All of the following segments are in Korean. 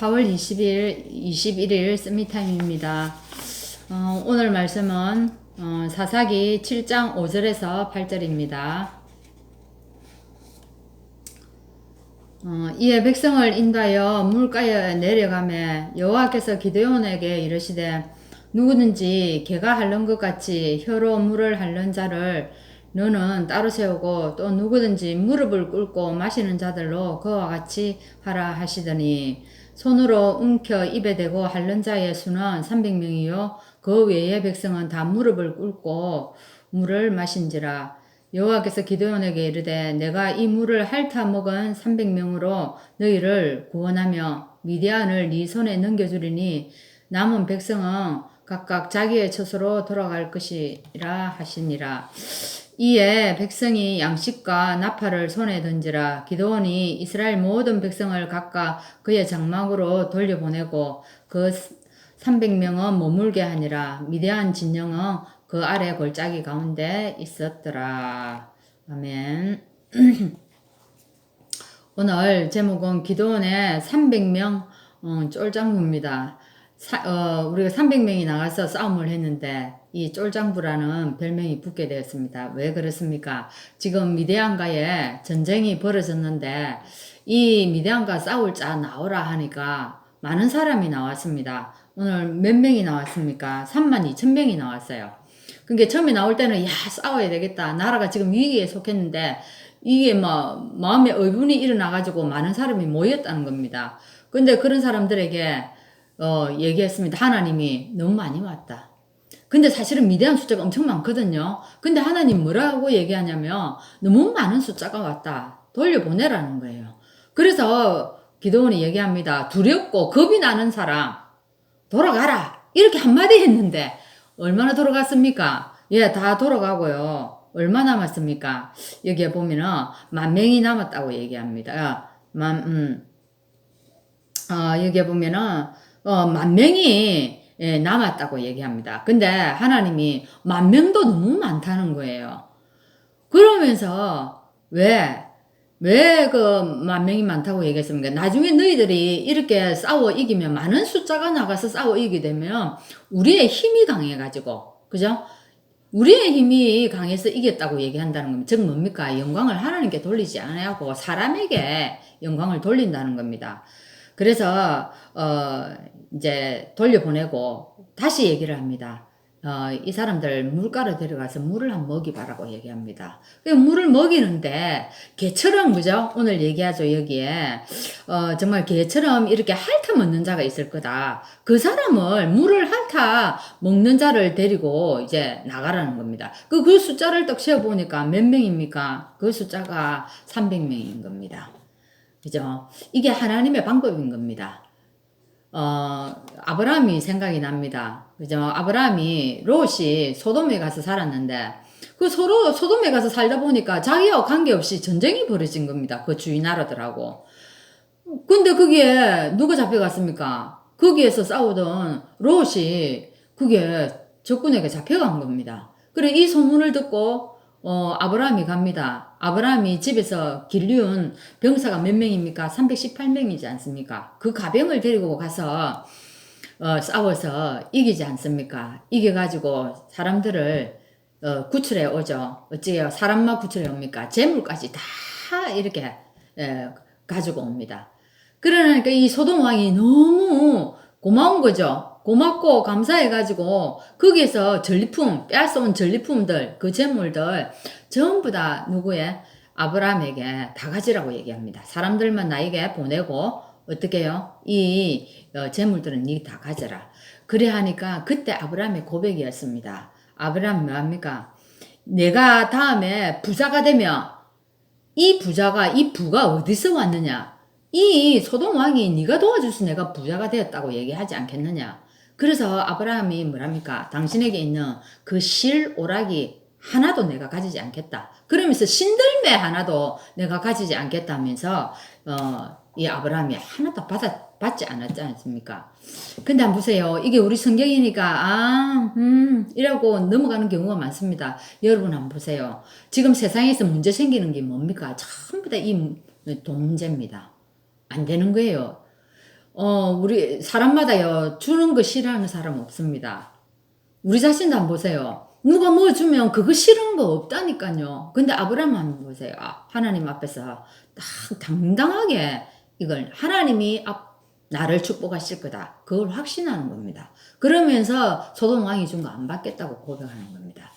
4월 21일 씀미타임입니다. 오늘 말씀은 사사기 7장 5절에서 8절입니다. 이에 백성을 인도하여 물가에 내려가매 여호와께서 기드온에게 이르시되 누구든지 개가 핥는 것 같이 혀로 물을 핥는 자를 너는 따로 세우고 또 누구든지 무릎을 꿇고 마시는 자들로 그와 같이 하라 하시더니 손으로 움켜 입에 대고 핥는 자의 수는 300명이요 그 외의 백성은 다 무릎을 꿇고 물을 마신지라. 여호와께서 기드온에게 이르되 내가 이 물을 핥아 먹은 300명으로 너희를 구원하며 미디안을 네 손에 넘겨주리니 남은 백성은 각각 자기의 처소로 돌아갈 것이라 하시니라. 이에 백성이 양식과 나팔을 손에 던지라. 기드온이 이스라엘 모든 백성을 각각 그의 장막으로 돌려보내고 그 300명은 머물게 하니라. 미디안 진영은 그 아래 골짜기 가운데 있었더라. 아멘. 오늘 제목은 기드온의 300명 쫄장부입니다. 우리가 300명이 나가서 싸움을 했는데 이 쫄장부라는 별명이 붙게 되었습니다. 왜 그렇습니까? 지금 미디안과의 전쟁이 벌어졌는데 이 미디안과 싸울 자 나오라 하니까 많은 사람이 나왔습니다. 오늘 몇 명이 나왔습니까? 32,000명이 나왔어요. 그러니까 처음에 나올 때는 싸워야 되겠다. 나라가 지금 위기에 속했는데 이게 마음에 의분이 일어나가지고 많은 사람이 모였다는 겁니다. 근데 그런 사람들에게 얘기했습니다. 하나님이 너무 많이 왔다. 근데 사실은 미디안 숫자가 엄청 많거든요. 근데 하나님 뭐라고 얘기하냐면 너무 많은 숫자가 왔다. 돌려보내라는 거예요. 그래서 기드온이 얘기합니다. 두렵고 겁이 나는 사람 돌아가라. 이렇게 한마디 했는데 얼마나 돌아갔습니까? 다 돌아가고요. 얼마 남았습니까? 여기에 보면은 10,000명이 남았다고 얘기합니다. 여기에 보면은 10,000명이 남았다고 얘기합니다. 근데 하나님이 10,000명도 너무 많다는 거예요. 그러면서 왜 그 10,000명이 많다고 얘기했습니까? 나중에 너희들이 이렇게 싸워 이기면 많은 숫자가 나가서 싸워 이기게 되면 우리의 힘이 강해가지고, 그죠? 우리의 힘이 강해서 이겼다고 얘기한다는 겁니다. 즉 뭡니까? 영광을 하나님께 돌리지 않아야고 사람에게 영광을 돌린다는 겁니다. 그래서 이제 돌려보내고 다시 얘기를 합니다. 이 사람들 물가로 데려가서 물을 한번 먹이봐라고 얘기합니다. 물을 먹이는데 개처럼, 그죠? 오늘 얘기하죠. 여기에 정말 개처럼 이렇게 핥아 먹는 자가 있을 거다. 그 사람을 물을 핥아 먹는 자를 데리고 이제 나가라는 겁니다. 그 숫자를 딱 세어보니까 몇 명입니까? 그 숫자가 300명인 겁니다. 그죠? 이게 하나님의 방법인 겁니다. 아브라함이 생각이 납니다. 그죠? 아브라함이 롯이 소돔에 가서 살았는데 소돔에 가서 살다 보니까 자기와 관계없이 전쟁이 벌어진 겁니다. 그 주위 나라들하고. 근데 거기에 누가 잡혀갔습니까? 거기에서 싸우던 롯이 그게 적군에게 잡혀간 겁니다. 그래 이 소문을 듣고 아브라함이 갑니다. 아브라함이 집에서 길리운 병사가 몇 명입니까? 318명이지 않습니까? 그 가병을 데리고 가서 싸워서 이기지 않습니까? 이겨가지고 사람들을 구출해 오죠. 어찌해요? 사람만 구출해 옵니까? 재물까지 다 이렇게 가지고 옵니다. 그러니까 이 소돔 왕이 너무 고마운 거죠. 고맙고 감사해가지고 거기에서 전리품, 빼앗아온 전리품들, 그 재물들 전부 다 누구의? 아브라함에게 다 가지라고 얘기합니다. 사람들만 나에게 보내고 어떻게 해요? 이 재물들은 니 다 가져라. 그래 하니까 그때 아브라함의 고백이었습니다. 아브라함 뭐합니까? 내가 다음에 부자가 되면 이 부가 어디서 왔느냐? 이 소돔 왕이 네가 도와줘서 내가 부자가 되었다고 얘기하지 않겠느냐? 그래서 아브라함이 뭐랍니까? 당신에게 있는 그 실 오락이 하나도 내가 가지지 않겠다. 그러면서 신들매 하나도 내가 가지지 않겠다면서 이 아브라함이 하나도 받지 않았지 않습니까? 근데 한번 보세요. 이게 우리 성경이니까 이라고 넘어가는 경우가 많습니다. 여러분 한번 보세요. 지금 세상에서 문제 생기는 게 뭡니까? 전부 다 이 돈 문제입니다. 안 되는 거예요. 우리 사람마다요 주는 거 싫어하는 사람 없습니다. 우리 자신도 한번 보세요. 누가 뭐 주면 그거 싫은 거 없다니까요. 근데 아브라함 한번 보세요. 하나님 앞에서 딱 당당하게 이걸 하나님이 나를 축복하실 거다. 그걸 확신하는 겁니다. 그러면서 소돔 왕이 준 거 안 받겠다고 고백하는 겁니다.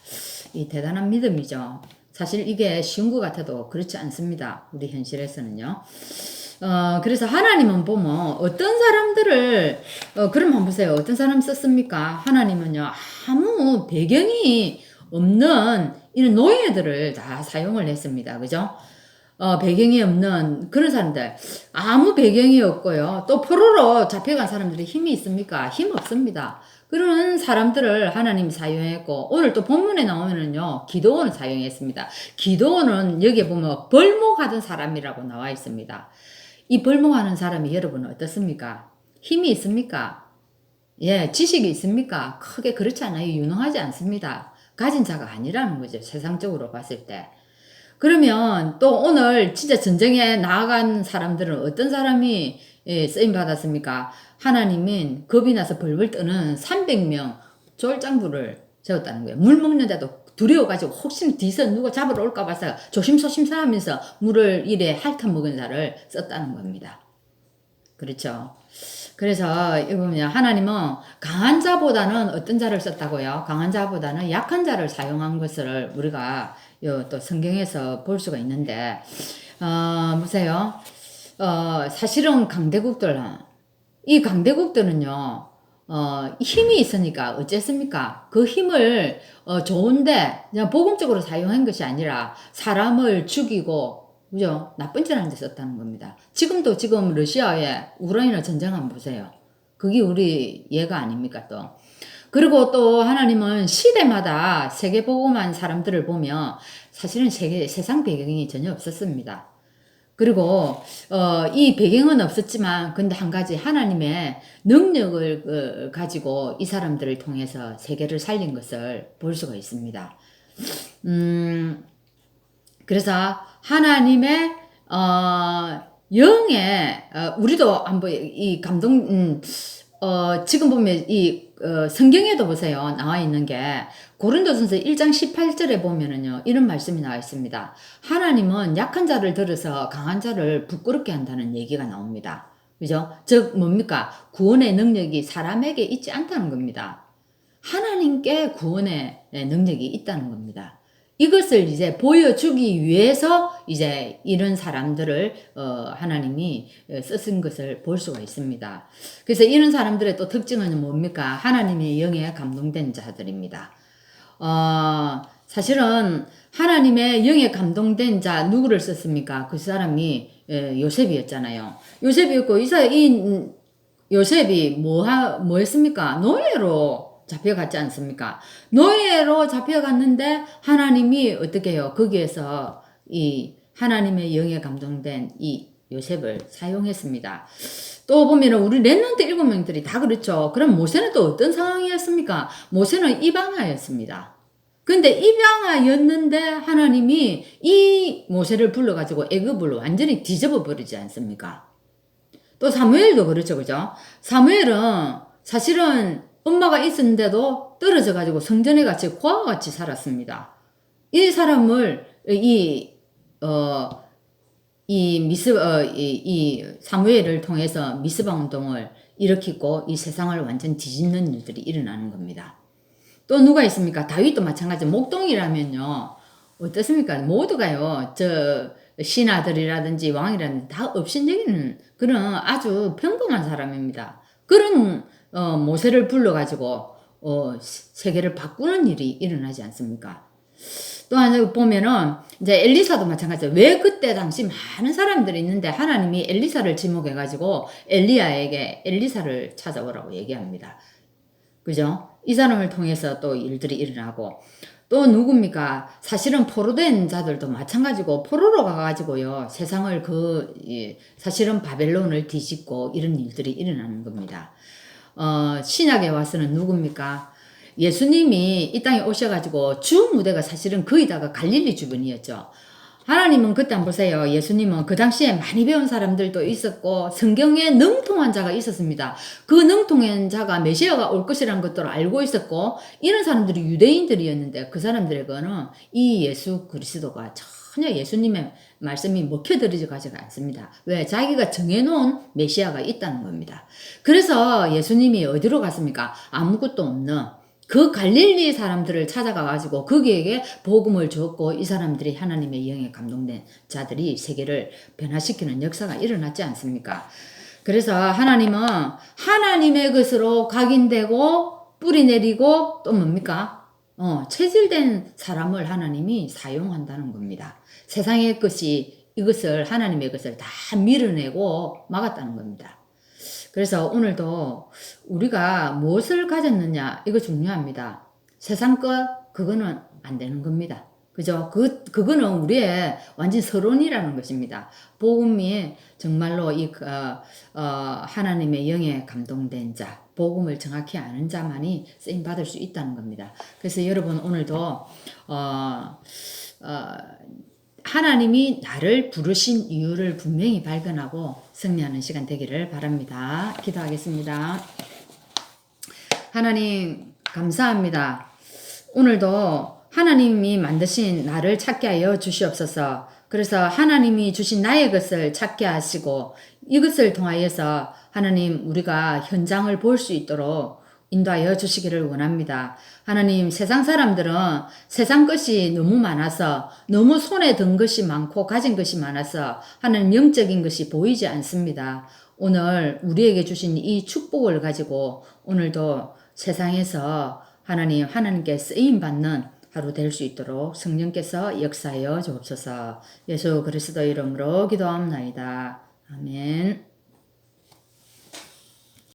이 대단한 믿음이죠. 사실 이게 쉬운 것 같아도 그렇지 않습니다. 우리 현실에서는요. 그래서 하나님은 보면 어떤 사람들을, 그럼 한번 보세요. 어떤 사람 썼습니까? 하나님은요, 아무 배경이 없는 이런 노예들을 다 사용을 했습니다. 그죠? 배경이 없는 그런 사람들. 아무 배경이 없고요. 또 포로로 잡혀간 사람들이 힘이 있습니까? 힘 없습니다. 그런 사람들을 하나님이 사용했고, 오늘 또 본문에 나오면은요, 기도원을 사용했습니다. 기도원은 여기에 보면 벌목하던 사람이라고 나와 있습니다. 이 벌목하는 사람이 여러분 어떻습니까? 힘이 있습니까? 예, 지식이 있습니까? 크게 그렇지 않아요. 유능하지 않습니다. 가진 자가 아니라는 거죠. 세상적으로 봤을 때. 그러면 또 오늘 진짜 전쟁에 나아간 사람들은 어떤 사람이 쓰임 받았습니까? 하나님은 겁이 나서 벌벌 떠는 300명 졸장부를 세웠다는 거예요. 물 먹는데도 두려워가지고 혹시 뒤에서 누가 잡으러 올까 봐서 조심조심 하면서 물을 이래 핥아 먹은 자를 썼다는 겁니다. 그렇죠. 그래서 이거 보면 하나님은 강한 자보다는 어떤 자를 썼다고요? 강한 자보다는 약한 자를 사용한 것을 우리가 또 성경에서 볼 수가 있는데, 보세요. 사실은 이 강대국들은요, 힘이 있으니까 어쨌습니까? 그 힘을, 좋은데, 그냥 복음적으로 사용한 것이 아니라 사람을 죽이고, 그죠? 나쁜 짓 하는 데 썼다는 겁니다. 지금 러시아에 우크라이나 전쟁 한번 보세요. 그게 우리 예가 아닙니까, 또. 그리고 또 하나님은 시대마다 세계복음한 사람들을 보면 사실은 세상 배경이 전혀 없었습니다. 그리고 이 배경은 없었지만 근데 한 가지 하나님의 능력을 가지고 이 사람들을 통해서 세계를 살린 것을 볼 수가 있습니다. 그래서 하나님의 영의 우리도 한번 이 감동 지금 보면 성경에도 보세요. 나와 있는 게 고린도전서 1장 18절에 보면은요. 이런 말씀이 나와 있습니다. 하나님은 약한 자를 들어서 강한 자를 부끄럽게 한다는 얘기가 나옵니다. 그죠? 즉 뭡니까? 구원의 능력이 사람에게 있지 않다는 겁니다. 하나님께 구원의 능력이 있다는 겁니다. 이것을 이제 보여주기 위해서 이제 이런 사람들을 하나님이 쓰신 것을 볼 수가 있습니다. 그래서 이런 사람들의 또 특징은 뭡니까? 하나님의 영에 감동된 자들입니다. 사실은 하나님의 영에 감동된 자 누구를 썼습니까? 그 사람이 요셉이었잖아요. 요셉이었고 요셉이 뭐 했습니까? 노예로 잡혀갔지 않습니까? 노예로 잡혀갔는데 하나님이 어떻게 해요? 거기에서 이 하나님의 영에 감동된 이 요셉을 사용했습니다. 또 보면은 우리 렘넌트 7명들이 다 그렇죠. 그럼 모세는 또 어떤 상황이었습니까? 모세는 이방아였습니다. 근데 입양아였는데 하나님이 이 모세를 불러가지고 애굽을 완전히 뒤집어 버리지 않습니까? 또 사무엘도 그렇죠, 그죠? 사무엘은 사실은 엄마가 있었는데도 떨어져가지고 성전에 같이 고아와 같이 살았습니다. 이 사람을 사무엘을 통해서 미스바 운동을 일으키고 이 세상을 완전 뒤집는 일들이 일어나는 겁니다. 또 누가 있습니까? 다윗도 마찬가지. 목동이라면요. 어떻습니까? 모두가요. 신하들이라든지 왕이라든지 다 업신여기는 그런 아주 평범한 사람입니다. 그런 모세를 불러가지고 세계를 바꾸는 일이 일어나지 않습니까? 또 하나 보면은 이제 엘리사도 마찬가지예요. 왜 그때 당시 많은 사람들이 있는데 하나님이 엘리사를 지목해가지고 엘리야에게 엘리사를 찾아오라고 얘기합니다. 그죠? 이 사람을 통해서 또 일들이 일어나고 또 누굽니까? 사실은 포로된 자들도 마찬가지고 포로로 가가지고요 세상을 사실은 바벨론을 뒤집고 이런 일들이 일어나는 겁니다. 신약에 와서는 누굽니까? 예수님이 이 땅에 오셔가지고 주 무대가 사실은 거의 다가 갈릴리 주변이었죠. 하나님은 그때 한번 보세요. 예수님은 그 당시에 많이 배운 사람들도 있었고 성경에 능통한 자가 있었습니다. 그 능통한 자가 메시아가 올 것이라는 것들을 알고 있었고 이런 사람들이 유대인들이었는데 그 사람들에게는 이 예수 그리스도가 전혀 예수님의 말씀이 먹혀들이지 가지가 않습니다. 왜? 자기가 정해놓은 메시아가 있다는 겁니다. 그래서 예수님이 어디로 갔습니까? 아무것도 없는 그 갈릴리 사람들을 찾아가가지고 거기에게 복음을 줬고 이 사람들이 하나님의 영에 감동된 자들이 세계를 변화시키는 역사가 일어났지 않습니까? 그래서 하나님은 하나님의 것으로 각인되고 뿌리 내리고 또 뭡니까? 체질된 사람을 하나님이 사용한다는 겁니다. 세상의 것이 이것을 하나님의 것을 다 밀어내고 막았다는 겁니다. 그래서 오늘도 우리가 무엇을 가졌느냐 이거 중요합니다. 세상 것 그거는 안 되는 겁니다. 그죠? 그거는 우리의 완전 서론이라는 것입니다. 복음이 정말로 하나님의 영에 감동된 자, 복음을 정확히 아는 자만이 쓰임 받을 수 있다는 겁니다. 그래서 여러분 오늘도 하나님이 나를 부르신 이유를 분명히 발견하고 승리하는 시간 되기를 바랍니다. 기도하겠습니다. 하나님 감사합니다. 오늘도 하나님이 만드신 나를 찾게 하여 주시옵소서. 그래서 하나님이 주신 나의 것을 찾게 하시고 이것을 통하여서 하나님 우리가 현장을 볼 수 있도록 인도하여 주시기를 원합니다. 하나님 세상 사람들은 세상 것이 너무 많아서 너무 손에 든 것이 많고 가진 것이 많아서 하나님 영적인 것이 보이지 않습니다. 오늘 우리에게 주신 이 축복을 가지고 오늘도 세상에서 하나님께 쓰임받는 하루 될 수 있도록 성령께서 역사하여 주옵소서. 예수 그리스도 이름으로 기도합나이다. 아멘.